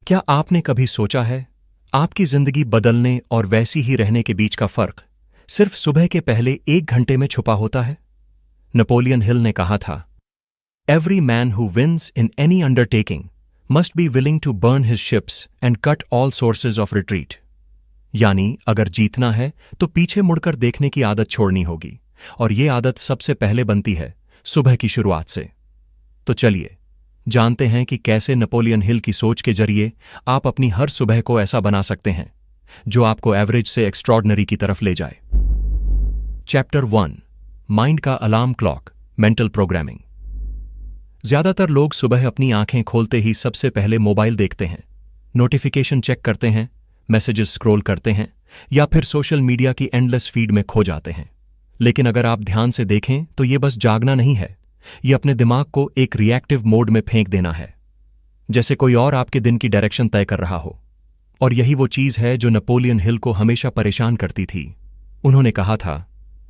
क्या आपने कभी सोचा है आपकी जिंदगी बदलने और वैसी ही रहने के बीच का फर्क सिर्फ सुबह के पहले 1 घंटे में छुपा होता है? नेपोलियन हिल ने कहा था, every man who wins in any undertaking must be willing to burn his ships and cut all sources of retreat. यानी अगर जीतना है तो पीछे मुड़कर देखने की आदत छोड़नी होगी, और ये आदत सबसे पहले बनती है सुबह की शुरुआत से। तो चलिए जानते हैं कि कैसे नेपोलियन हिल की सोच के जरिए आप अपनी हर सुबह को ऐसा बना सकते हैं जो आपको एवरेज से एक्स्ट्रॉर्डनरी की तरफ ले जाए। चैप्टर 1, माइंड का अलार्म क्लॉक, मेंटल प्रोग्रामिंग। ज्यादातर लोग सुबह अपनी आंखें खोलते ही सबसे पहले मोबाइल देखते हैं, नोटिफिकेशन चेक करते हैं, मैसेजेस स्क्रॉल करते हैं या फिर सोशल मीडिया की एंडलेस फीड में खो जाते हैं। लेकिन अगर आप ध्यान से देखें तो ये बस जागना नहीं है, ये अपने दिमाग को एक रिएक्टिव मोड में फेंक देना है, जैसे कोई और आपके दिन की डायरेक्शन तय कर रहा हो। और यही वो चीज है जो नेपोलियन हिल को हमेशा परेशान करती थी। उन्होंने कहा था,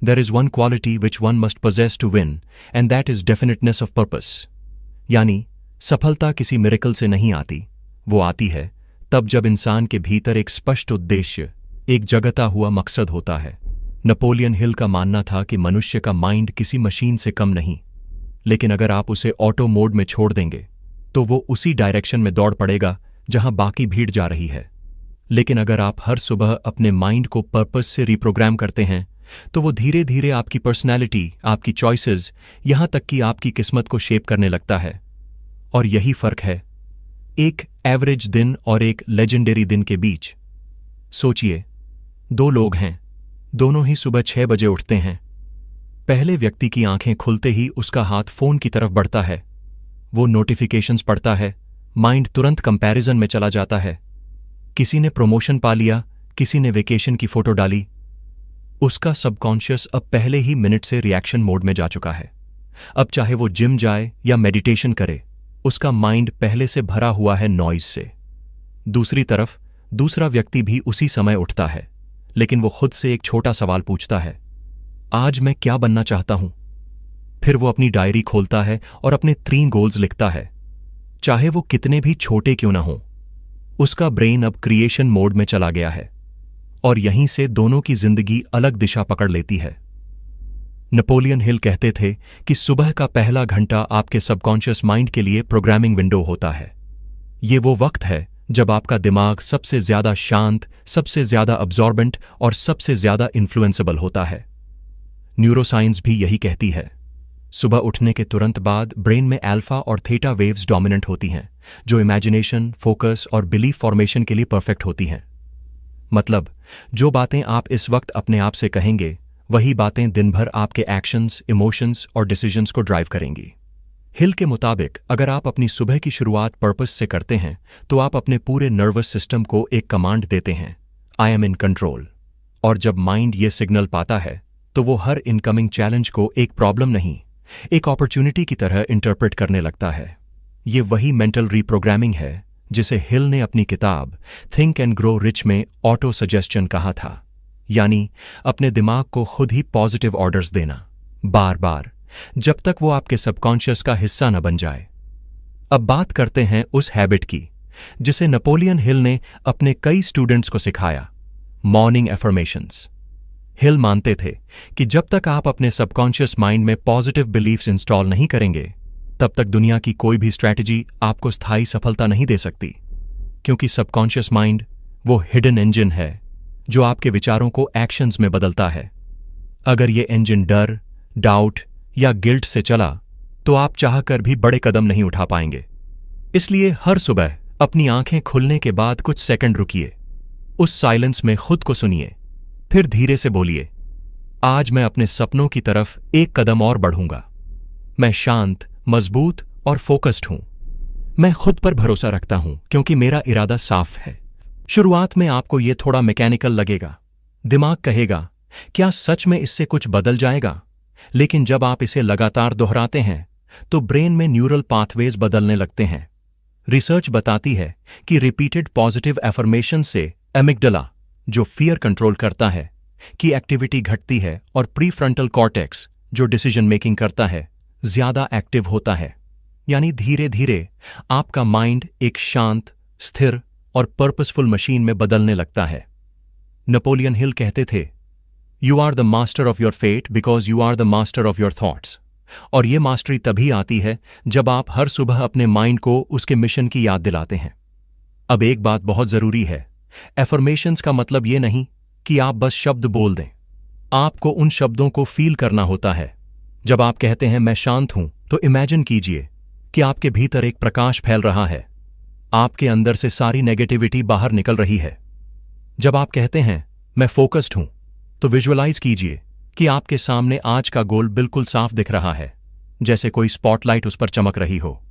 there is one quality which one must possess to win and that is definiteness of purpose. यानी सफलता किसी मिरेकल से नहीं आती, वो आती है तब जब इंसान के भीतर एक स्पष्ट उद्देश्य, एक जगता हुआ मकसद होता है। नेपोलियन हिल का मानना था कि मनुष्य का माइंड किसी मशीन से कम नहीं, लेकिन अगर आप उसे ऑटो मोड में छोड़ देंगे तो वो उसी डायरेक्शन में दौड़ पड़ेगा जहां बाकी भीड़ जा रही है। लेकिन अगर आप हर सुबह अपने माइंड को पर्पस से रिप्रोग्राम करते हैं तो वो धीरे धीरे आपकी पर्सनैलिटी, आपकी चॉइसेस, यहां तक कि आपकी किस्मत को शेप करने लगता है। और यही फर्क है एक एवरेज दिन और एक लेजेंडरी दिन के बीच। सोचिए, 2 लोग हैं, दोनों ही सुबह 6 बजे उठते हैं। पहले व्यक्ति की आंखें खुलते ही उसका हाथ फोन की तरफ बढ़ता है, वो नोटिफिकेशंस पढ़ता है, माइंड तुरंत कंपैरिजन में चला जाता है। किसी ने प्रमोशन पा लिया, किसी ने वेकेशन की फोटो डाली। उसका सबकॉन्शियस अब पहले ही मिनट से रिएक्शन मोड में जा चुका है। अब चाहे वो जिम जाए या मेडिटेशन करे, उसका माइंड पहले से भरा हुआ है नॉइज से। दूसरी तरफ दूसरा व्यक्ति भी उसी समय उठता है, लेकिन वो खुद से एक छोटा सवाल पूछता है, आज मैं क्या बनना चाहता हूं? फिर वो अपनी डायरी खोलता है और अपने 3 गोल्स लिखता है, चाहे वो कितने भी छोटे क्यों ना हों। उसका ब्रेन अब क्रिएशन मोड में चला गया है, और यहीं से दोनों की जिंदगी अलग दिशा पकड़ लेती है। नेपोलियन हिल कहते थे कि सुबह का पहला घंटा आपके सबकॉन्शियस माइंड के लिए प्रोग्रामिंग विंडो होता है। ये वो वक्त है जब आपका दिमाग सबसे ज्यादा शांत, सबसे ज्यादा अब्जॉर्बेंट और सबसे ज्यादा इन्फ्लुएंसेबल होता है। न्यूरोसाइंस भी यही कहती है। सुबह उठने के तुरंत बाद ब्रेन में अल्फा और थीटा वेव्स डोमिनेंट होती हैं, जो इमेजिनेशन, फोकस और बिलीफ फॉर्मेशन के लिए परफेक्ट होती हैं। मतलब, जो बातें आप इस वक्त अपने आप से कहेंगे, वही बातें दिन भर आपके एक्शंस, इमोशंस और डिसीजंस को ड्राइव करेंगी। हिल के मुताबिक अगर आप अपनी सुबह की शुरुआत पर्पस से करते हैं तो आप अपने पूरे नर्वस सिस्टम को एक कमांड देते हैं, आई एम इन कंट्रोल। और जब माइंड ये सिग्नल पाता है तो वो हर इनकमिंग चैलेंज को एक प्रॉब्लम नहीं, एक अपॉर्चुनिटी की तरह इंटरप्रेट करने लगता है। ये वही मेंटल रीप्रोग्रामिंग है जिसे हिल ने अपनी किताब थिंक एंड ग्रो रिच में ऑटो सजेस्शन कहा था। यानी अपने दिमाग को खुद ही पॉजिटिव ऑर्डर्स देना, बार बार, जब तक वो आपके सबकॉन्शियस का हिस्सा न बन जाए। अब बात करते हैं उस हैबिट की जिसे नेपोलियन हिल ने अपने कई स्टूडेंट्स को सिखाया, मॉर्निंग एफर्मेशंस। हिल मानते थे कि जब तक आप अपने सबकॉन्शियस माइंड में पॉजिटिव बिलीफ्स इंस्टॉल नहीं करेंगे, तब तक दुनिया की कोई भी स्ट्रैटेजी आपको स्थायी सफलता नहीं दे सकती। क्योंकि सबकॉन्शियस माइंड वो हिडन इंजन है जो आपके विचारों को एक्शंस में बदलता है। अगर ये इंजन डर, डाउट या गिल्ट से चला तो आप चाहकर भी बड़े कदम नहीं उठा पाएंगे। इसलिए हर सुबह अपनी आंखें खुलने के बाद कुछ सेकंड रुकिए, उस साइलेंस में खुद को सुनिए, फिर धीरे से बोलिए, आज मैं अपने सपनों की तरफ एक कदम और बढ़ूंगा। मैं शांत, मजबूत और फोकस्ड हूं। मैं खुद पर भरोसा रखता हूं क्योंकि मेरा इरादा साफ है। शुरुआत में आपको यह थोड़ा मैकेनिकल लगेगा। दिमाग कहेगा, क्या सच में इससे कुछ बदल जाएगा? लेकिन जब आप इसे लगातार दोहराते हैं तो ब्रेन में न्यूरल पाथवेज बदलने लगते हैं। रिसर्च बताती है कि रिपीटेड पॉजिटिव एफर्मेशन से एमिगडाला, जो फियर कंट्रोल करता है, की एक्टिविटी घटती है और प्रीफ्रंटल कॉर्टेक्स, जो डिसीजन मेकिंग करता है, ज्यादा एक्टिव होता है। यानी धीरे धीरे आपका माइंड एक शांत, स्थिर और पर्पसफुल मशीन में बदलने लगता है। नेपोलियन हिल कहते थे, you are the master of your fate because you are the master of your thoughts. और ये मास्टरी तभी आती है जब आप हर सुबह अपने माइंड को उसके मिशन की याद दिलाते हैं। अब एक बात बहुत जरूरी है, एफर्मेशंस का मतलब ये नहीं कि आप बस शब्द बोल दें। आपको उन शब्दों को फील करना होता है। जब आप कहते हैं मैं शांत हूं, तो इमेजिन कीजिए कि आपके भीतर एक प्रकाश फैल रहा है। आपके अंदर से सारी नेगेटिविटी बाहर निकल रही है। जब आप कहते हैं मैं फोकस्ड हूं, तो विजुअलाइज कीजिए कि आपके सामने आज का गोल बिल्कुल साफ दिख रहा है, जैसे कोई स्पॉटलाइट उस पर चमक रही हो।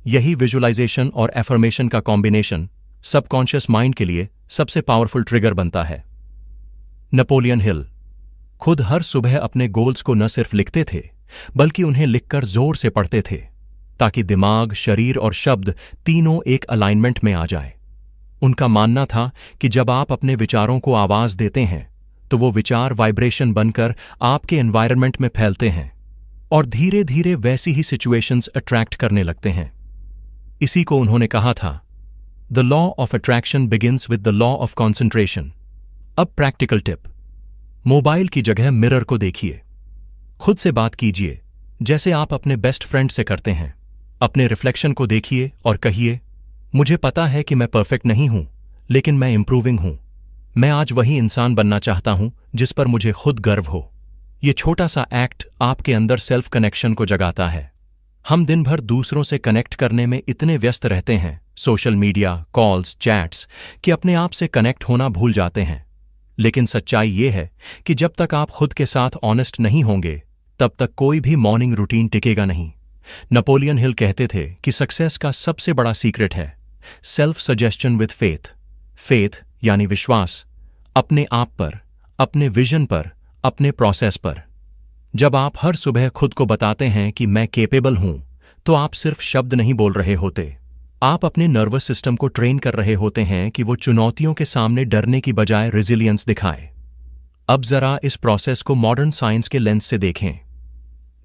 यही विजुअलाइजेशन और एफर्मेशन का कॉम्बिनेशन सबकॉन्शियस माइंड के लिए सबसे पावरफुल ट्रिगर बनता है। नेपोलियन हिल खुद हर सुबह अपने गोल्स को न सिर्फ लिखते थे, बल्कि उन्हें लिखकर जोर से पढ़ते थे, ताकि दिमाग, शरीर और शब्द तीनों एक अलाइनमेंट में आ जाए। उनका मानना था कि जब आप अपने विचारों को आवाज देते हैं, तो वो विचार वाइब्रेशन बनकर आपके एनवायरनमेंट में फैलते हैं और धीरे धीरे वैसी ही सिचुएशंस अट्रैक्ट करने लगते हैं। इसी को उन्होंने कहा था, the law of attraction begins with the law of concentration. अब प्रैक्टिकल टिप, मोबाइल की जगह मिरर को देखिए। खुद से बात कीजिए जैसे आप अपने बेस्ट फ्रेंड से करते हैं। अपने रिफ्लेक्शन को देखिए और कहिए, मुझे पता है कि मैं परफेक्ट नहीं हूं, लेकिन मैं इंप्रूविंग हूं। मैं आज वही इंसान बनना चाहता हूं जिस पर मुझे खुद गर्व हो। ये छोटा सा एक्ट आपके अंदर सेल्फ कनेक्शन को जगाता है। हम दिन भर दूसरों से कनेक्ट करने में इतने व्यस्त रहते हैं, सोशल मीडिया, कॉल्स, चैट्स, कि अपने आप से कनेक्ट होना भूल जाते हैं। लेकिन सच्चाई ये है कि जब तक आप खुद के साथ ऑनेस्ट नहीं होंगे, तब तक कोई भी मॉर्निंग रूटीन टिकेगा नहीं। नेपोलियन हिल कहते थे कि सक्सेस का सबसे बड़ा सीक्रेट है self suggestion with faith. Faith यानी विश्वास, अपने आप पर, अपने विजन पर, अपने प्रोसेस पर। जब आप हर सुबह खुद को बताते हैं कि मैं केपेबल हूं, तो आप सिर्फ शब्द नहीं बोल रहे होते, आप अपने नर्वस सिस्टम को ट्रेन कर रहे होते हैं कि वो चुनौतियों के सामने डरने की बजाय रेजिलियंस दिखाए। अब जरा इस प्रोसेस को मॉडर्न साइंस के लेंस से देखें।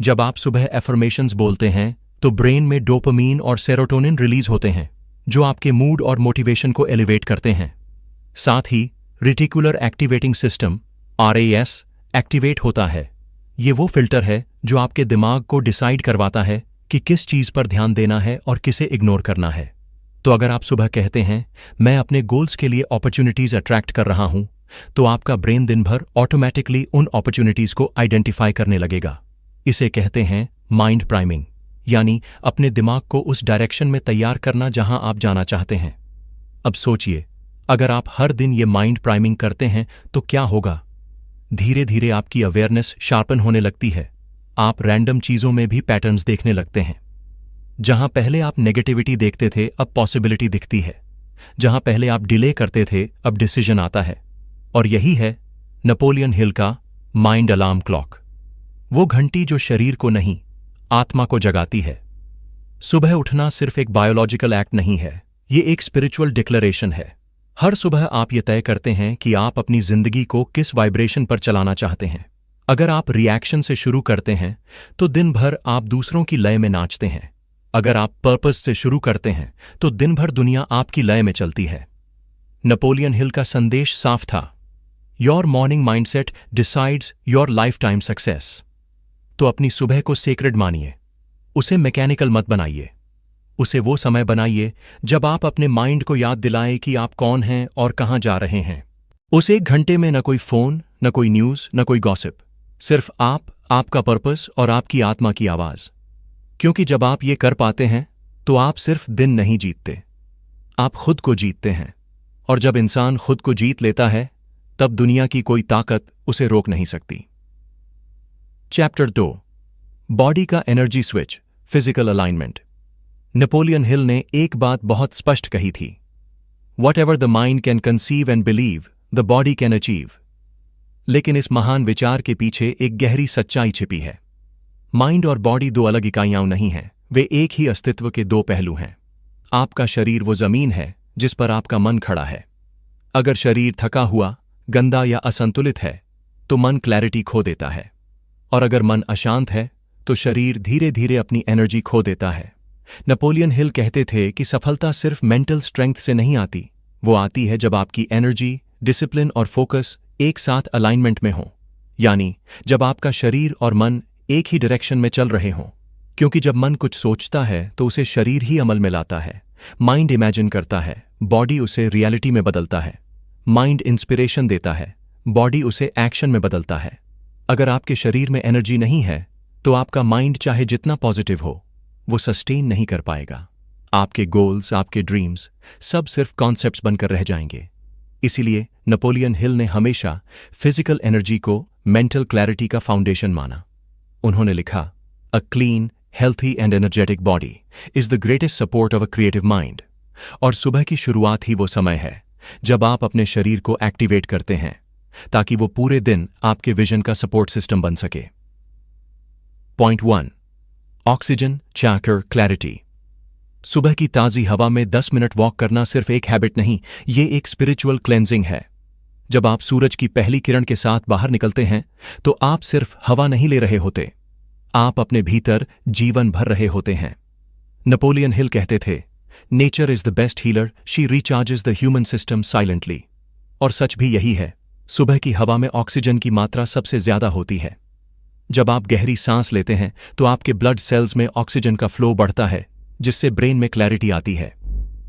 जब आप सुबह एफर्मेशंस बोलते हैं, तो ब्रेन में डोपामीन और सेरोटोनिन रिलीज होते हैं, जो आपके मूड और मोटिवेशन को एलिवेट करते हैं। साथ ही reticular activating system RAS activate होता है। ये वो फिल्टर है जो आपके दिमाग को डिसाइड करवाता है कि किस चीज पर ध्यान देना है और किसे इग्नोर करना है। तो अगर आप सुबह कहते हैं मैं अपने गोल्स के लिए अपॉर्चुनिटीज अट्रैक्ट कर रहा हूं, तो आपका ब्रेन दिन भर ऑटोमेटिकली उन अपॉर्चुनिटीज को आइडेंटिफाई करने लगेगा। इसे कहते हैं माइंड प्राइमिंग, यानी अपने दिमाग को उस डायरेक्शन में तैयार करना जहां आप जाना चाहते हैं। अब सोचिए, अगर आप हर दिन ये माइंड प्राइमिंग करते हैं तो क्या होगा? धीरे धीरे आपकी अवेयरनेस शार्पन होने लगती है। आप रैंडम चीजों में भी पैटर्न्स देखने लगते हैं। जहां पहले आप नेगेटिविटी देखते थे, अब पॉसिबिलिटी दिखती है। जहां पहले आप डिले करते थे, अब डिसीजन आता है। और यही है नेपोलियन हिल का माइंड अलार्म क्लॉक, वो घंटी जो शरीर को नहीं, आत्मा को जगाती है। सुबह उठना सिर्फ एक बायोलॉजिकल एक्ट नहीं है, ये एक स्पिरिचुअल डिक्लेरेशन है। हर सुबह आप ये तय करते हैं कि आप अपनी जिंदगी को किस वाइब्रेशन पर चलाना चाहते हैं। अगर आप रिएक्शन से शुरू करते हैं, तो दिन भर आप दूसरों की लय में नाचते हैं। अगर आप पर्पस से शुरू करते हैं, तो दिन भर दुनिया आपकी लय में चलती है। नेपोलियन हिल का संदेश साफ था, your morning mindset decides your life time success. तो अपनी सुबह को सेक्रेड मानिए, उसे मैकेनिकल मत बनाइए। उसे वो समय बनाइए जब आप अपने माइंड को याद दिलाएं कि आप कौन हैं और कहां जा रहे हैं। उस एक घंटे में न कोई फोन, न कोई न्यूज, न कोई गॉसिप, सिर्फ आप, आपका पर्पस और आपकी आत्मा की आवाज। क्योंकि जब आप ये कर पाते हैं, तो आप सिर्फ दिन नहीं जीतते, आप खुद को जीतते हैं। और जब इंसान खुद को जीत लेता है, तब दुनिया की कोई ताकत उसे रोक नहीं सकती। चैप्टर 2, बॉडी का energy switch, physical alignment. Napoleon Hill ने एक बात बहुत स्पष्ट कही थी, what ever the mind can conceive and believe, the body can achieve. लेकिन इस महान विचार के पीछे एक गहरी सच्चाई छिपी है। माइंड और बॉडी दो अलग इकाइयां नहीं हैं, वे एक ही अस्तित्व के दो पहलू हैं। आपका शरीर वो जमीन है जिस पर आपका मन खड़ा है। अगर शरीर थका हुआ, गंदा या असंतुलित है, तो मन क्लैरिटी खो देता है। और अगर मन अशांत है, तो शरीर धीरे धीरे अपनी एनर्जी खो देता है। नेपोलियन हिल कहते थे कि सफलता सिर्फ मेंटल स्ट्रेंथ से नहीं आती, वो आती है जब आपकी एनर्जी, डिसिप्लिन और फोकस एक साथ अलाइनमेंट में हो, यानी जब आपका शरीर और मन एक ही डायरेक्शन में चल रहे हों। क्योंकि जब मन कुछ सोचता है तो उसे शरीर ही अमल में लाता है। माइंड इमेजिन करता है, बॉडी उसे रियलिटी में बदलता है। माइंड इंस्पिरेशन देता है, बॉडी उसे एक्शन में बदलता है। अगर आपके शरीर में एनर्जी नहीं है तो आपका माइंड चाहे जितना पॉजिटिव हो, वो सस्टेन नहीं कर पाएगा। आपके गोल्स, आपके ड्रीम्स सब सिर्फ कॉन्सेप्ट्स बनकर रह जाएंगे। इसीलिए नेपोलियन हिल ने हमेशा फिजिकल एनर्जी को मेंटल क्लैरिटी का फाउंडेशन माना। उन्होंने लिखा, a clean, healthy and energetic body is the greatest support of a creative mind. और सुबह की शुरुआत ही वो समय है जब आप अपने शरीर को एक्टिवेट करते हैं ताकि वो पूरे दिन आपके विजन का सपोर्ट सिस्टम बन सके। Point 1, oxygen checker clarity. सुबह की ताज़ी हवा में 10 मिनट वॉक करना सिर्फ एक हैबिट नहीं, ये एक स्पिरिचुअल क्लेंजिंग है। जब आप सूरज की पहली किरण के साथ बाहर निकलते हैं तो आप सिर्फ हवा नहीं ले रहे होते, आप अपने भीतर जीवन भर रहे होते हैं। नेपोलियन हिल कहते थे, nature is the best healer, she recharges the human system silently. और सच भी यही है। सुबह की हवा में ऑक्सीजन की मात्रा सबसे ज्यादा होती है। जब आप गहरी सांस लेते हैं तो आपके ब्लड सेल्स में ऑक्सीजन का फ्लो बढ़ता है, जिससे ब्रेन में क्लैरिटी आती है।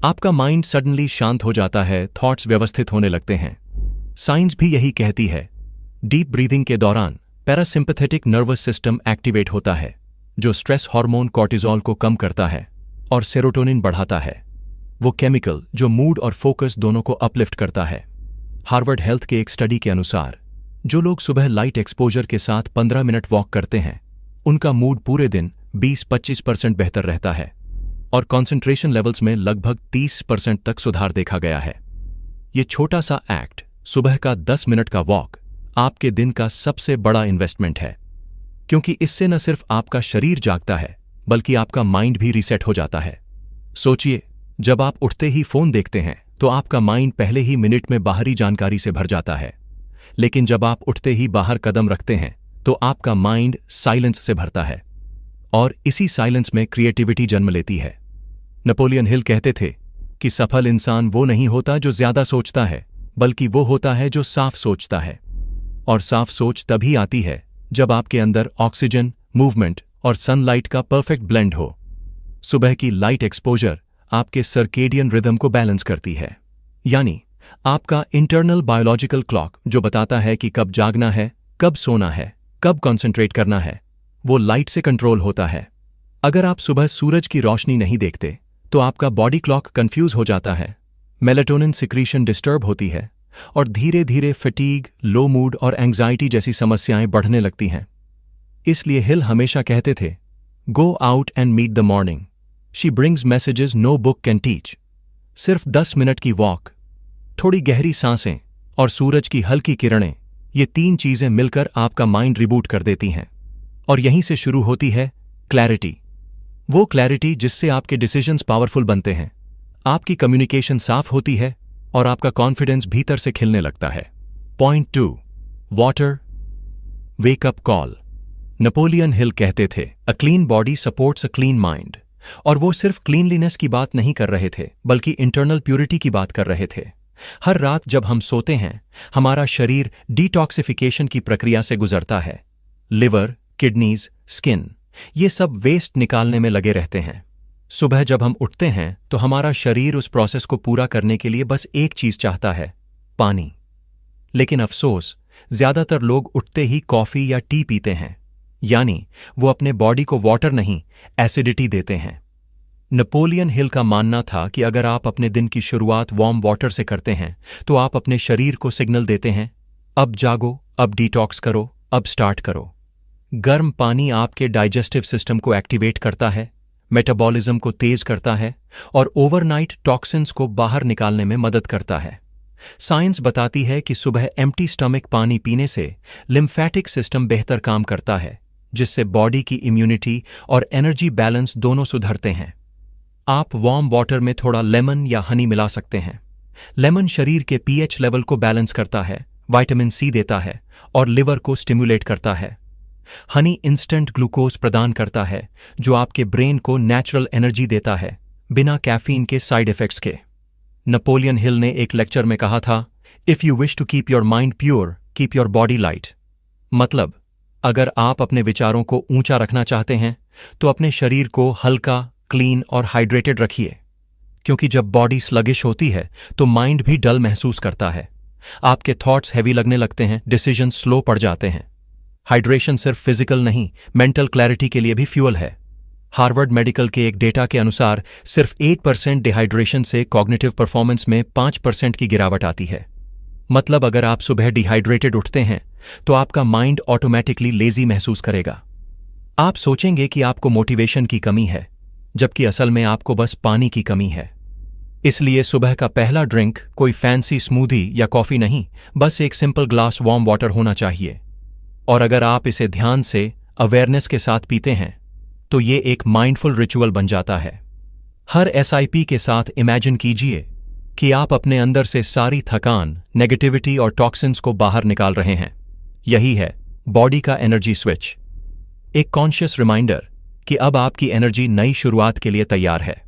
आपका माइंड सडनली शांत हो जाता है, थॉट्स व्यवस्थित होने लगते हैं। साइंस भी यही कहती है। डीप ब्रीदिंग के दौरान पैरासिम्पैथेटिक नर्वस सिस्टम एक्टिवेट होता है, जो स्ट्रेस हार्मोन कॉर्टिजोल को कम करता है और सेरोटोनिन बढ़ाता है, वो केमिकल जो मूड और फोकस दोनों को अपलिफ्ट करता है। हार्वर्ड हेल्थ के एक स्टडी के अनुसार जो लोग सुबह लाइट एक्सपोजर के साथ 15 मिनट वॉक करते हैं, उनका मूड पूरे दिन 20-25% बेहतर रहता है और कॉन्सेंट्रेशन लेवल्स में लगभग 30% तक सुधार देखा गया है। ये छोटा सा एक्ट, सुबह का 10 मिनट का वॉक, आपके दिन का सबसे बड़ा इन्वेस्टमेंट है, क्योंकि इससे न सिर्फ आपका शरीर जागता है बल्कि आपका माइंड भी रीसेट हो जाता है। सोचिए, जब आप उठते ही फोन देखते हैं तो आपका माइंड पहले ही मिनट में बाहरी जानकारी से भर जाता है, लेकिन जब आप उठते ही बाहर कदम रखते हैं तो आपका माइंड साइलेंस से भरता है और इसी साइलेंस में क्रिएटिविटी जन्म लेती है। नेपोलियन हिल कहते थे कि सफल इंसान वो नहीं होता जो ज्यादा सोचता है, बल्कि वो होता है जो साफ सोचता है। और साफ सोच तभी आती है जब आपके अंदर ऑक्सीजन, मूवमेंट और सनलाइट का परफेक्ट ब्लेंड हो। सुबह की लाइट एक्सपोजर आपके सर्केडियन रिदम को बैलेंस करती है, यानी आपका इंटरनल बायोलॉजिकल क्लॉक जो बताता है कि कब जागना है, कब सोना है, कब कॉन्सेंट्रेट करना है, वो लाइट से कंट्रोल होता है। अगर आप सुबह सूरज की रोशनी नहीं देखते तो आपका बॉडी क्लॉक कंफ्यूज हो जाता है, मेलेटोनिन सिक्रीशन डिस्टर्ब होती है और धीरे धीरे फटीग, लो मूड और एंग्जाइटी जैसी समस्याएं बढ़ने लगती हैं। इसलिए हिल हमेशा कहते थे, go out and meet the morning, she brings messages no book can teach. सिर्फ 10 मिनट की वॉक, थोड़ी गहरी सांसें और सूरज की हल्की किरणें, ये 3 चीजें मिलकर आपका माइंड रिबूट कर देती हैं। और यहीं से शुरू होती है क्लैरिटी, वो क्लैरिटी जिससे आपके डिसीजंस पावरफुल बनते हैं, आपकी कम्युनिकेशन साफ होती है और आपका कॉन्फिडेंस भीतर से खिलने लगता है। Point 2, water wake up call. Napoleon Hill कहते थे, a clean body supports a clean mind. और वो सिर्फ क्लीनलीनेस की बात नहीं कर रहे थे, बल्कि इंटरनल प्यूरिटी की बात कर रहे थे। हर रात जब हम सोते हैं, हमारा शरीर डिटॉक्सिफिकेशन की प्रक्रिया से गुजरता है। लिवर, किडनीज, स्किन, ये सब वेस्ट निकालने में लगे रहते हैं। सुबह जब हम उठते हैं तो हमारा शरीर उस प्रोसेस को पूरा करने के लिए बस एक चीज चाहता है, पानी। लेकिन अफसोस, ज्यादातर लोग उठते ही कॉफी या टी पीते हैं, यानी वो अपने बॉडी को वाटर नहीं, एसिडिटी देते हैं। नेपोलियन हिल का मानना था कि अगर आप अपने दिन की शुरुआत वार्म वाटर से करते हैं तो आप अपने शरीर को सिग्नल देते हैं, अब जागो, अब डिटॉक्स करो, अब स्टार्ट करो। गर्म पानी आपके डाइजेस्टिव सिस्टम को एक्टिवेट करता है, मेटाबॉलिज्म को तेज करता है और ओवरनाइट टॉक्सिन्स को बाहर निकालने में मदद करता है। साइंस बताती है कि सुबह एम्प्टी स्टमक पानी पीने से लिम्फेटिक सिस्टम बेहतर काम करता है, जिससे बॉडी की इम्यूनिटी और एनर्जी बैलेंस दोनों सुधरते हैं। आप वार्म वाटर में थोड़ा लेमन या हनी मिला सकते हैं। लेमन शरीर के पीएच लेवल को बैलेंस करता है, विटामिन सी देता है और लिवर को स्टिमुलेट करता है। हनी इंस्टेंट ग्लूकोज प्रदान करता है जो आपके ब्रेन को नेचुरल एनर्जी देता है बिना कैफीन के साइड इफेक्ट्स के। नेपोलियन हिल ने एक लेक्चर में कहा था, if you wish to keep your mind pure, keep your body light. मतलब, अगर आप अपने विचारों को ऊंचा रखना चाहते हैं तो अपने शरीर को हल्का, क्लीन और हाइड्रेटेड रखिए, क्योंकि जब बॉडी स्लगिश होती है तो माइंड भी डल महसूस करता है। आपके थॉट्स हैवी लगने लगते हैं, डिसीजन स्लो पड़ जाते हैं। हाइड्रेशन सिर्फ फिजिकल नहीं, मेंटल क्लैरिटी के लिए भी फ्यूल है। हार्वर्ड मेडिकल के एक डेटा के अनुसार सिर्फ 8% डिहाइड्रेशन से कॉग्निटिव परफॉर्मेंस में 5% की गिरावट आती है। मतलब, अगर आप सुबह डिहाइड्रेटेड उठते हैं तो आपका माइंड ऑटोमेटिकली लेजी महसूस करेगा। आप सोचेंगे कि आपको मोटिवेशन की कमी है, जबकि असल में आपको बस पानी की कमी है। इसलिए सुबह का पहला ड्रिंक कोई फैंसी स्मूदी या कॉफी नहीं, बस एक सिंपल ग्लास वार्म वाटर होना चाहिए। और अगर आप इसे ध्यान से, अवेयरनेस के साथ पीते हैं तो ये एक माइंडफुल रिचुअल बन जाता है। हर एसआईपी के साथ इमेजिन कीजिए कि आप अपने अंदर से सारी थकान, नेगेटिविटी और टॉक्सिन्स को बाहर निकाल रहे हैं। यही है बॉडी का एनर्जी स्विच, एक कॉन्शियस रिमाइंडर कि अब आपकी एनर्जी नई शुरुआत के लिए तैयार है।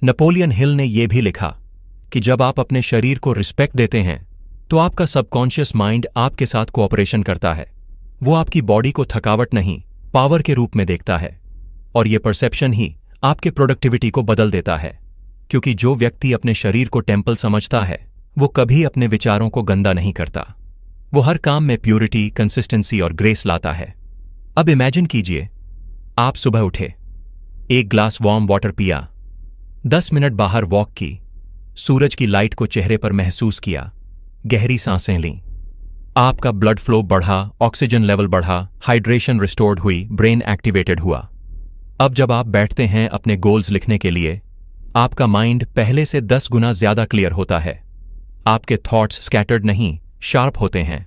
नेपोलियन हिल ने यह भी लिखा कि जब आप अपने शरीर को रिस्पेक्ट देते हैं तो आपका सबकॉन्शियस माइंड आपके साथ कोऑपरेशन करता है। वो आपकी बॉडी को थकावट नहीं, पावर के रूप में देखता है। और ये परसेप्शन ही आपके प्रोडक्टिविटी को बदल देता है, क्योंकि जो व्यक्ति अपने शरीर को टेम्पल समझता है वो कभी अपने विचारों को गंदा नहीं करता। वो हर काम में प्यूरिटी, कंसिस्टेंसी और ग्रेस लाता है। अब इमेजिन कीजिए, आप सुबह उठे, एक ग्लास वार्म वाटर पिया, 10 मिनट बाहर वॉक की, सूरज की लाइट को चेहरे पर महसूस किया, गहरी सांसें लीं, आपका ब्लड फ्लो बढ़ा, ऑक्सीजन लेवल बढ़ा, हाइड्रेशन रिस्टोर्ड हुई, ब्रेन एक्टिवेटेड हुआ। अब जब आप बैठते हैं अपने गोल्स लिखने के लिए, आपका माइंड पहले से 10 गुना ज्यादा क्लियर होता है। आपके थॉट्स स्कैटर्ड नहीं, शार्प होते हैं।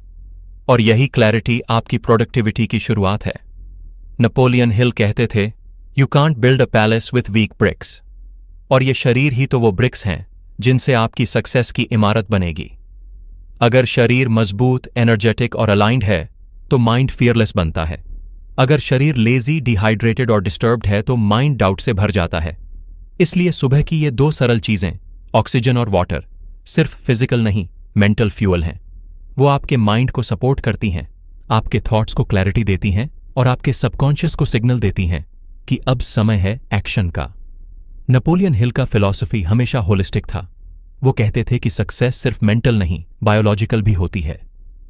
और यही क्लैरिटी आपकी प्रोडक्टिविटी की शुरुआत है। नेपोलियन हिल कहते थे, you can't build a palace with weak bricks. और ये शरीर ही तो वो ब्रिक्स हैं जिनसे आपकी सक्सेस की इमारत बनेगी। अगर शरीर मजबूत, एनर्जेटिक और अलाइंड है तो माइंड फियरलेस बनता है। अगर शरीर लेजी, डिहाइड्रेटेड और डिस्टर्ब्ड है तो माइंड डाउट से भर जाता है। इसलिए सुबह की ये 2 सरल चीजें, ऑक्सीजन और वाटर, सिर्फ फिजिकल नहीं, मेंटल फ्यूल हैं। वो आपके माइंड को सपोर्ट करती हैं, आपके थॉट्स को क्लैरिटी देती हैं और आपके सबकॉन्शियस को सिग्नल देती हैं कि अब समय है एक्शन का। नेपोलियन हिल का फिलॉसफी हमेशा होलिस्टिक था। वो कहते थे कि सक्सेस सिर्फ मेंटल नहीं, बायोलॉजिकल भी होती है।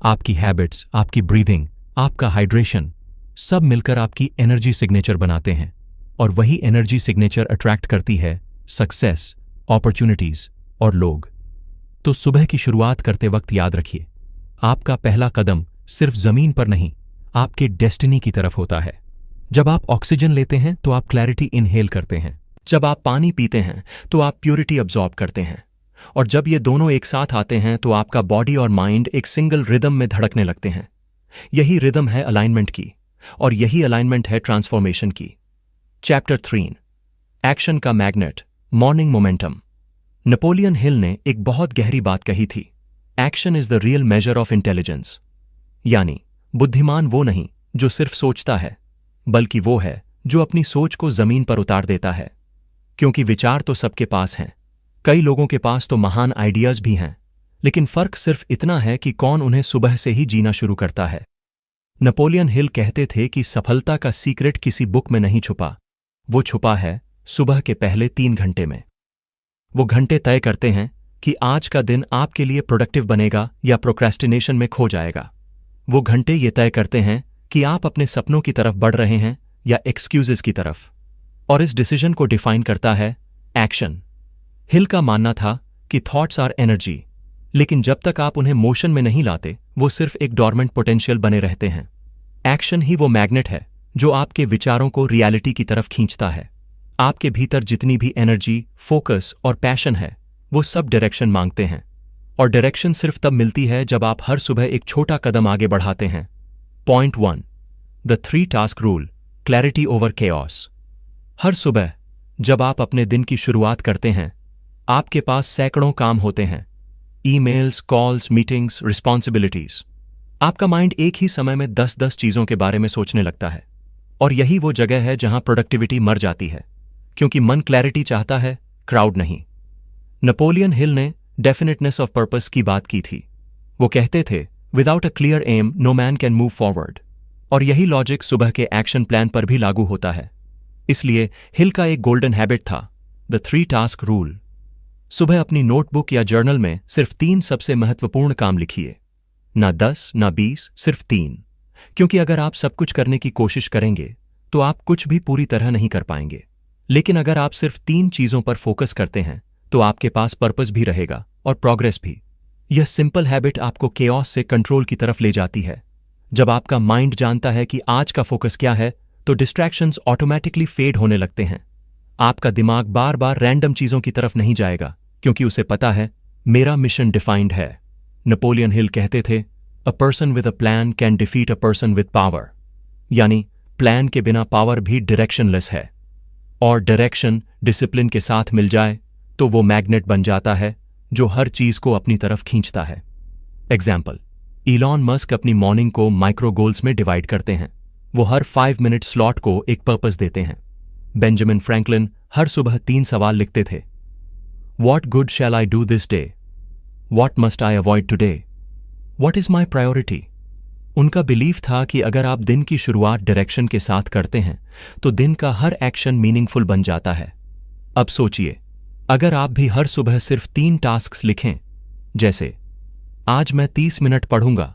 आपकी हैबिट्स, आपकी ब्रीदिंग, आपका हाइड्रेशन, सब मिलकर आपकी एनर्जी सिग्नेचर बनाते हैं। और वही एनर्जी सिग्नेचर अट्रैक्ट करती है सक्सेस, अपॉर्चुनिटीज और लोग। तो सुबह की शुरुआत करते वक्त याद रखिए, आपका पहला कदम सिर्फ जमीन पर नहीं, आपके डेस्टिनी की तरफ होता है। जब आप ऑक्सीजन लेते हैं तो आप क्लैरिटी इनहेल करते हैं। जब आप पानी पीते हैं तो आप प्योरिटी अब्सॉर्ब करते हैं। और जब ये दोनों एक साथ आते हैं तो आपका बॉडी और माइंड एक सिंगल रिदम में धड़कने लगते हैं। यही रिदम है अलाइनमेंट की, और यही अलाइनमेंट है ट्रांसफॉर्मेशन की। चैप्टर 3, एक्शन का magnet, morning momentum. Napoleon Hill ने एक बहुत गहरी बात कही थी, action is the real measure of intelligence. यानी बुद्धिमान वो नहीं जो सिर्फ सोचता है, बल्कि वो है जो अपनी सोच को जमीन पर उतार देता है। क्योंकि विचार तो सबके पास हैं, कई लोगों के पास तो महान आइडियाज भी हैं, लेकिन फर्क सिर्फ इतना है कि कौन उन्हें सुबह से ही जीना शुरू करता है। नेपोलियन हिल कहते थे कि सफलता का सीक्रेट किसी बुक में नहीं छुपा, वो छुपा है सुबह के पहले 3 घंटे में। वो घंटे तय करते हैं कि आज का दिन आपके लिए प्रोडक्टिव बनेगा या प्रोक्रेस्टिनेशन में खो जाएगा। वो घंटे ये तय करते हैं कि आप अपने सपनों की तरफ बढ़ रहे हैं या एक्सक्यूजेस की तरफ। और इस डिसीजन को डिफाइन करता है एक्शन। हिल का मानना था कि थॉट्स आर एनर्जी, लेकिन जब तक आप उन्हें मोशन में नहीं लाते वो सिर्फ एक डॉर्मेंट पोटेंशियल बने रहते हैं। एक्शन ही वो मैग्नेट है जो आपके विचारों को रियलिटी की तरफ खींचता है। आपके भीतर जितनी भी एनर्जी, फोकस और पैशन है वो सब डायरेक्शन मांगते हैं। और डायरेक्शन सिर्फ तब मिलती है जब आप हर सुबह एक छोटा कदम आगे बढ़ाते हैं। Point 1, the 3 task rule, clarity over chaos. हर सुबह जब आप अपने दिन की शुरुआत करते हैं, आपके पास सैकड़ों काम होते हैं, ईमेल्स, कॉल्स, मीटिंग्स, रिस्पॉन्सिबिलिटीज। आपका माइंड एक ही समय में 10-10 चीजों के बारे में सोचने लगता है, और यही वो जगह है जहां प्रोडक्टिविटी मर जाती है, क्योंकि मन क्लैरिटी चाहता है, क्राउड नहीं। नेपोलियन हिल ने डेफिनेटनेस ऑफ पर्पस की बात की थी। वो कहते थे, without a clear aim no man can move forward. और यही लॉजिक सुबह के एक्शन प्लान पर भी लागू होता है। इसलिए हिल का एक गोल्डन हैबिट था, द 3 टास्क रूल। सुबह अपनी नोटबुक या जर्नल में सिर्फ 3 सबसे महत्वपूर्ण काम लिखिए, ना 10 ना 20, सिर्फ 3। क्योंकि अगर आप सब कुछ करने की कोशिश करेंगे तो आप कुछ भी पूरी तरह नहीं कर पाएंगे। लेकिन अगर आप सिर्फ 3 चीजों पर फोकस करते हैं तो आपके पास पर्पस भी रहेगा और प्रोग्रेस भी। यह सिंपल हैबिट आपको केओस से कंट्रोल की तरफ ले जाती है। जब आपका माइंड जानता है कि आज का फोकस क्या है, तो डिस्ट्रैक्शंस ऑटोमेटिकली फेड होने लगते हैं। आपका दिमाग बार बार रैंडम चीजों की तरफ नहीं जाएगा, क्योंकि उसे पता है मेरा मिशन डिफाइंड है। नेपोलियन हिल कहते थे, a person with a plan can defeat a person with power. यानी प्लान के बिना पावर भी डायरेक्शनलेस है, और डायरेक्शन डिसिप्लिन के साथ मिल जाए तो वो मैग्नेट बन जाता है जो हर चीज को अपनी तरफ खींचता है। एग्जाम्पल, इलॉन मस्क अपनी मॉर्निंग को माइक्रो गोल्स में डिवाइड करते हैं। वो हर 5 मिनट स्लॉट को एक पर्पस देते हैं। बेंजामिन फ्रैंकलिन हर सुबह 3 सवाल लिखते थे, what good shall I do this day, what must I avoid today, what is my priority. उनका बिलीफ था कि अगर आप दिन की शुरुआत डायरेक्शन के साथ करते हैं तो दिन का हर एक्शन मीनिंगफुल बन जाता है। अब सोचिए, अगर आप भी हर सुबह सिर्फ 3 टास्क्स लिखें, जैसे आज मैं 30 मिनट पढ़ूंगा,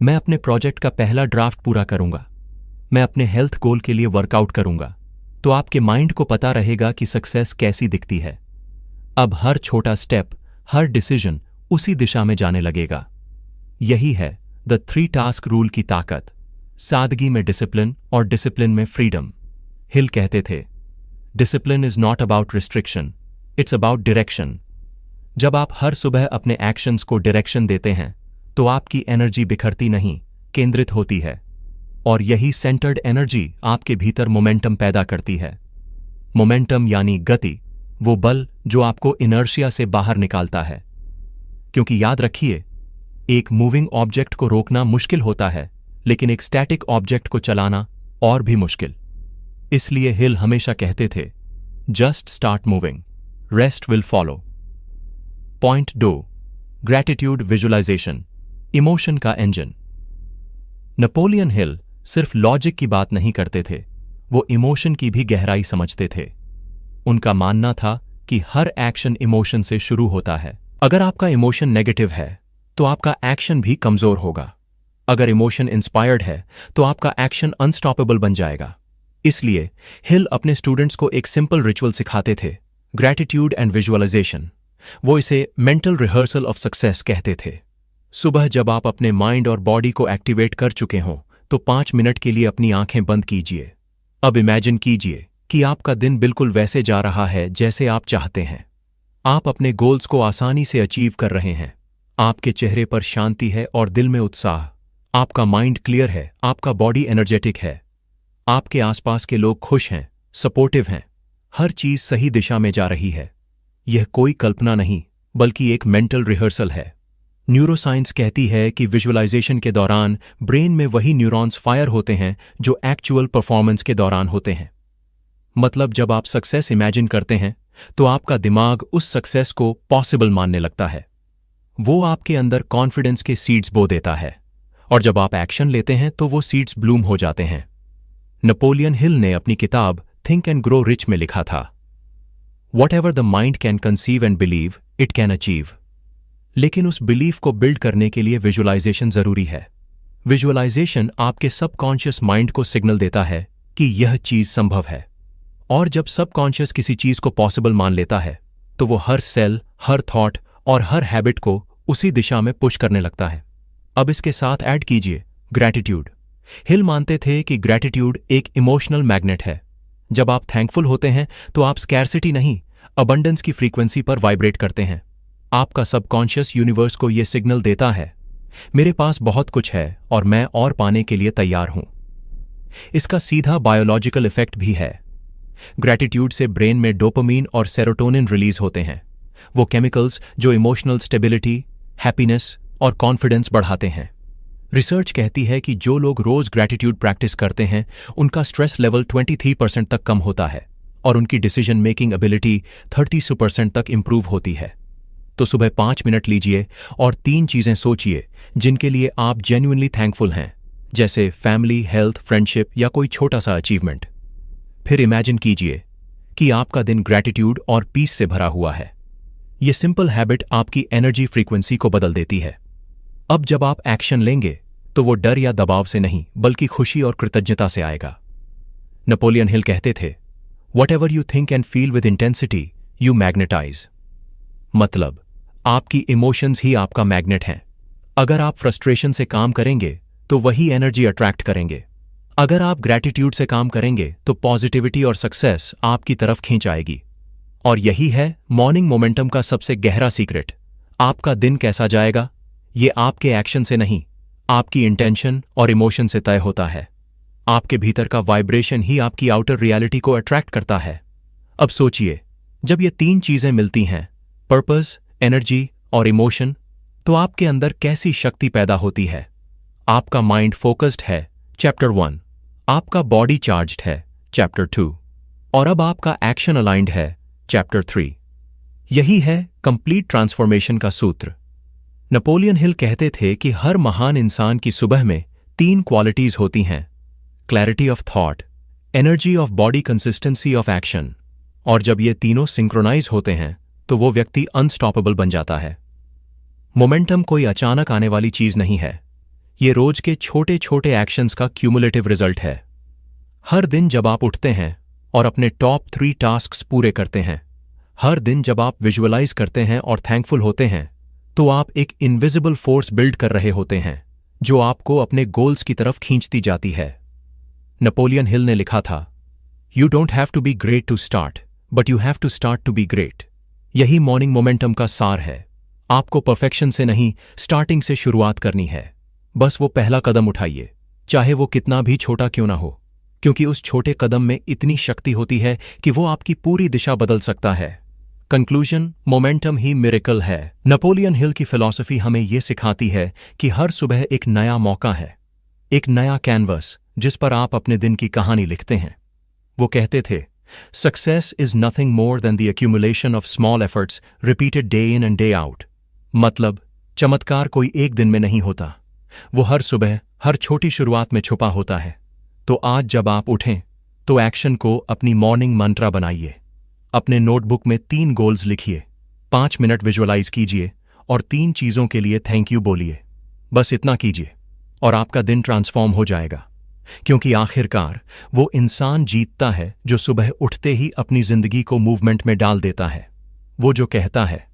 मैं अपने प्रोजेक्ट का पहला ड्राफ्ट पूरा करूंगा, मैं अपने हेल्थ गोल के लिए वर्कआउट करूंगा, तो आपके माइंड को पता रहेगा कि सक्सेस कैसी दिखती है। अब हर छोटा स्टेप, हर डिसीजन उसी दिशा में जाने लगेगा। यही है द 3 टास्क रूल की ताकत, सादगी में डिसिप्लिन और डिसिप्लिन में फ्रीडम। हिल कहते थे, discipline is not about restriction, it's about direction. जब आप हर सुबह अपने एक्शंस को डायरेक्शन देते हैं तो आपकी एनर्जी बिखरती नहीं, केंद्रित होती है, और यही सेंटर्ड एनर्जी आपके भीतर मोमेंटम पैदा करती है। मोमेंटम यानी गति, वो बल जो आपको इनर्शिया से बाहर निकालता है। क्योंकि याद रखिए, एक मूविंग ऑब्जेक्ट को रोकना मुश्किल होता है, लेकिन एक स्टैटिक ऑब्जेक्ट को चलाना और भी मुश्किल। इसलिए हिल हमेशा कहते थे, just start moving, rest will follow. Point 2, gratitude visualisation, emotion का इंजन। नेपोलियन हिल सिर्फ लॉजिक की बात नहीं करते थे, वो इमोशन की भी गहराई समझते थे। उनका मानना था कि हर एक्शन इमोशन से शुरू होता है। अगर आपका इमोशन नेगेटिव है तो आपका एक्शन भी कमजोर होगा। अगर इमोशन इंस्पायर्ड है तो आपका एक्शन अनस्टॉपेबल बन जाएगा। इसलिए हिल अपने स्टूडेंट्स को एक सिंपल रिचुअल सिखाते थे, ग्रैटिट्यूड एंड विजुअलाइजेशन। वो इसे मेंटल रिहर्सल ऑफ सक्सेस कहते थे। सुबह जब आप अपने माइंड और बॉडी को एक्टिवेट कर चुके हों तो 5 मिनट के लिए अपनी आंखें बंद कीजिए। अब इमेजिन कीजिए कि आपका दिन बिल्कुल वैसे जा रहा है जैसे आप चाहते हैं। आप अपने गोल्स को आसानी से अचीव कर रहे हैं। आपके चेहरे पर शांति है और दिल में उत्साह। आपका माइंड क्लियर है, आपका बॉडी एनर्जेटिक है। आपके आसपास के लोग खुश हैं, सपोर्टिव हैं। हर चीज सही दिशा में जा रही है। यह कोई कल्पना नहीं, बल्कि एक मेंटल रिहर्सल है। न्यूरोसाइंस कहती है कि विजुअलाइजेशन के दौरान ब्रेन में वही न्यूरॉन्स फायर होते हैं जो एक्चुअल परफॉर्मेंस के दौरान होते हैं। मतलब जब आप सक्सेस इमेजिन करते हैं तो आपका दिमाग उस सक्सेस को पॉसिबल मानने लगता है। वो आपके अंदर कॉन्फिडेंस के सीड्स बो देता है, और जब आप एक्शन लेते हैं तो वो सीड्स ब्लूम हो जाते हैं। नेपोलियन हिल ने अपनी किताब थिंक एंड ग्रो रिच में लिखा था, what ever the mind can conceive and believe it can achieve. लेकिन उस बिलीफ को बिल्ड करने के लिए विजुअलाइजेशन जरूरी है। विजुअलाइजेशन आपके सबकॉन्शियस माइंड को सिग्नल देता है कि यह चीज संभव है, और जब सबकॉन्शियस किसी चीज को पॉसिबल मान लेता है तो वो हर सेल, हर थॉट और हर हैबिट को उसी दिशा में पुश करने लगता है। अब इसके साथ ऐड कीजिए ग्रैटिट्यूड। हिल मानते थे कि ग्रैटिट्यूड एक इमोशनल मैग्नेट है। जब आप थैंकफुल होते हैं तो आप स्कैर्सिटी नहीं, अबंडेंस की फ्रीक्वेंसी पर वाइब्रेट करते हैं। आपका सबकॉन्शियस यूनिवर्स को यह सिग्नल देता है, मेरे पास बहुत कुछ है और मैं और पाने के लिए तैयार हूं। इसका सीधा बायोलॉजिकल इफेक्ट भी है। ग्रैटिट्यूड से ब्रेन में डोपामीन और सेरोटोनिन रिलीज होते हैं, वो केमिकल्स जो इमोशनल स्टेबिलिटी, हैप्पीनेस और कॉन्फिडेंस बढ़ाते हैं। रिसर्च कहती है कि जो लोग रोज ग्रैटिट्यूड प्रैक्टिस करते हैं उनका स्ट्रेस लेवल 23% तक कम होता है और उनकी डिसीजन मेकिंग एबिलिटी 30% तक इंप्रूव होती है। तो सुबह 5 मिनट लीजिए और 3 चीजें सोचिए जिनके लिए आप जेन्युइनली थैंकफुल हैं, जैसे फैमिली, हेल्थ, फ्रेंडशिप या कोई छोटा सा अचीवमेंट। फिर इमेजिन कीजिए कि आपका दिन ग्रैटिट्यूड और पीस से भरा हुआ है। ये सिंपल हैबिट आपकी एनर्जी फ्रीक्वेंसी को बदल देती है। अब जब आप एक्शन लेंगे तो वो डर या दबाव से नहीं बल्कि खुशी और कृतज्ञता से आएगा। नेपोलियन हिल कहते थे, whatever you think and feel with intensity you magnetise. मतलब आपकी इमोशंस ही आपका मैग्नेट हैं। अगर आप फ्रस्ट्रेशन से काम करेंगे तो वही एनर्जी अट्रैक्ट करेंगे। अगर आप ग्रैटिट्यूड से काम करेंगे तो पॉजिटिविटी और सक्सेस आपकी तरफ खींच आएगी। और यही है मॉर्निंग मोमेंटम का सबसे गहरा सीक्रेट। आपका दिन कैसा जाएगा ये आपके एक्शन से नहीं, आपकी इंटेंशन और इमोशन से तय होता है। आपके भीतर का वाइब्रेशन ही आपकी आउटर रियलिटी को अट्रैक्ट करता है। अब सोचिए, जब ये 3 चीजें मिलती हैं, पर्पस, एनर्जी और इमोशन, तो आपके अंदर कैसी शक्ति पैदा होती है। आपका माइंड फोकस्ड है, चैप्टर 1। आपका बॉडी चार्ज्ड है, चैप्टर 2। और अब आपका एक्शन अलाइंड है, चैप्टर 3। यही है कंप्लीट ट्रांसफॉर्मेशन का सूत्र। नेपोलियन हिल कहते थे कि हर महान इंसान की सुबह में 3 क्वालिटीज होती हैं, clarity of thought, energy of body, consistency of action. और जब ये तीनों सिंक्रोनाइज होते हैं तो वो व्यक्ति अनस्टॉपेबल बन जाता है। मोमेंटम कोई अचानक आने वाली चीज नहीं है, ये रोज के छोटे छोटे एक्शंस का क्यूमुलेटिव रिजल्ट है। हर दिन जब आप उठते हैं और अपने टॉप 3 टास्क्स पूरे करते हैं, हर दिन जब आप विजुअलाइज करते हैं और थैंकफुल होते हैं, तो आप एक इनविजिबल फोर्स बिल्ड कर रहे होते हैं जो आपको अपने गोल्स की तरफ खींचती जाती है। नेपोलियन हिल ने लिखा था, you don't have to be great to start, but you have to start to be great. यही मॉर्निंग मोमेंटम का सार है। आपको परफेक्शन से नहीं, स्टार्टिंग से शुरुआत करनी है। बस वो पहला कदम उठाइए, चाहे वो कितना भी छोटा क्यों ना हो, क्योंकि उस छोटे कदम में इतनी शक्ति होती है कि वो आपकी पूरी दिशा बदल सकता है। कंक्लूजन, मोमेंटम ही मिरेकल है। नेपोलियन हिल की फिलॉसफी हमें ये सिखाती है कि हर सुबह एक नया मौका है, एक नया कैनवस जिस पर आप अपने दिन की कहानी लिखते हैं। वो कहते थे, success is nothing more than the accumulation of small efforts repeated day in and day out. मतलब चमत्कार कोई एक दिन में नहीं होता, वो हर सुबह, हर छोटी शुरुआत में छुपा होता है। तो आज जब आप उठें तो एक्शन को अपनी मॉर्निंग मंत्रा बनाइए। अपने नोटबुक में 3 गोल्स लिखिए, 5 मिनट विजुअलाइज कीजिए और 3 चीजों के लिए थैंक यू बोलिए। बस इतना कीजिए और आपका दिन ट्रांसफॉर्म हो जाएगा। क्योंकि आखिरकार वो इंसान जीतता है जो सुबह उठते ही अपनी जिंदगी को मूवमेंट में डाल देता है। वो जो कहता है,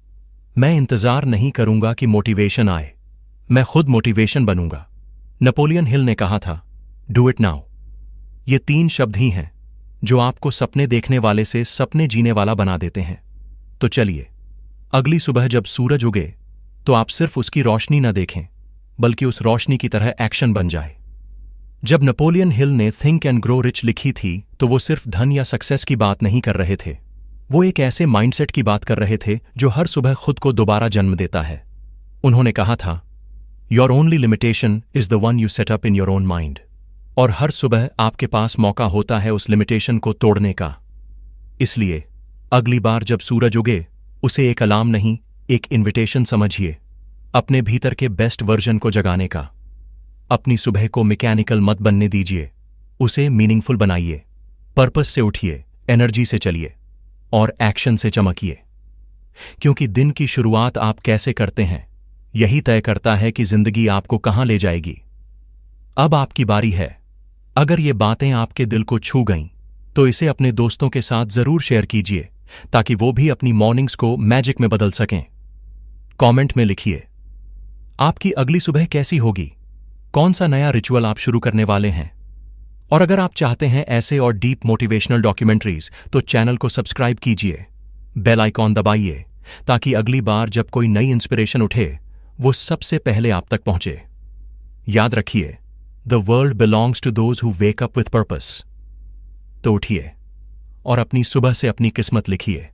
मैं इंतजार नहीं करूंगा कि मोटिवेशन आए, मैं खुद मोटिवेशन बनूंगा। नेपोलियन हिल ने कहा था, डू इट नाउ। ये 3 शब्द ही हैं जो आपको सपने देखने वाले से सपने जीने वाला बना देते हैं। तो चलिए, अगली सुबह जब सूरज उगे तो आप सिर्फ उसकी रोशनी न देखें, बल्कि उस रोशनी की तरह एक्शन बन जाए। जब नेपोलियन हिल ने थिंक एंड ग्रो रिच लिखी थी तो वो सिर्फ धन या सक्सेस की बात नहीं कर रहे थे, वो एक ऐसे माइंडसेट की बात कर रहे थे जो हर सुबह खुद को दोबारा जन्म देता है। उन्होंने कहा था, your only limitation is the one you set up in your own mind. और हर सुबह आपके पास मौका होता है उस लिमिटेशन को तोड़ने का। इसलिए अगली बार जब सूरज उगे उसे एक अलार्म नहीं, एक इन्विटेशन समझिए, अपने भीतर के बेस्ट वर्जन को जगाने का। अपनी सुबह को मैकेनिकल मत बनने दीजिए, उसे मीनिंगफुल बनाइए। पर्पस से उठिए, एनर्जी से चलिए और एक्शन से चमकिए। क्योंकि दिन की शुरुआत आप कैसे करते हैं यही तय करता है कि जिंदगी आपको कहां ले जाएगी। अब आपकी बारी है। अगर ये बातें आपके दिल को छू गईं तो इसे अपने दोस्तों के साथ जरूर शेयर कीजिए ताकि वो भी अपनी मॉर्निंग्स को मैजिक में बदल सकें। कमेंट में लिखिए, आपकी अगली सुबह कैसी होगी, कौन सा नया रिचुअल आप शुरू करने वाले हैं। और अगर आप चाहते हैं ऐसे और डीप मोटिवेशनल डॉक्यूमेंट्रीज तो चैनल को सब्सक्राइब कीजिए, बेल आइकॉन दबाइए ताकि अगली बार जब कोई नई इंस्पिरेशन उठे वो सबसे पहले आप तक पहुंचे। याद रखिए, the world belongs to those who wake up with purpose. तो उठिए और अपनी सुबह से अपनी किस्मत लिखिए।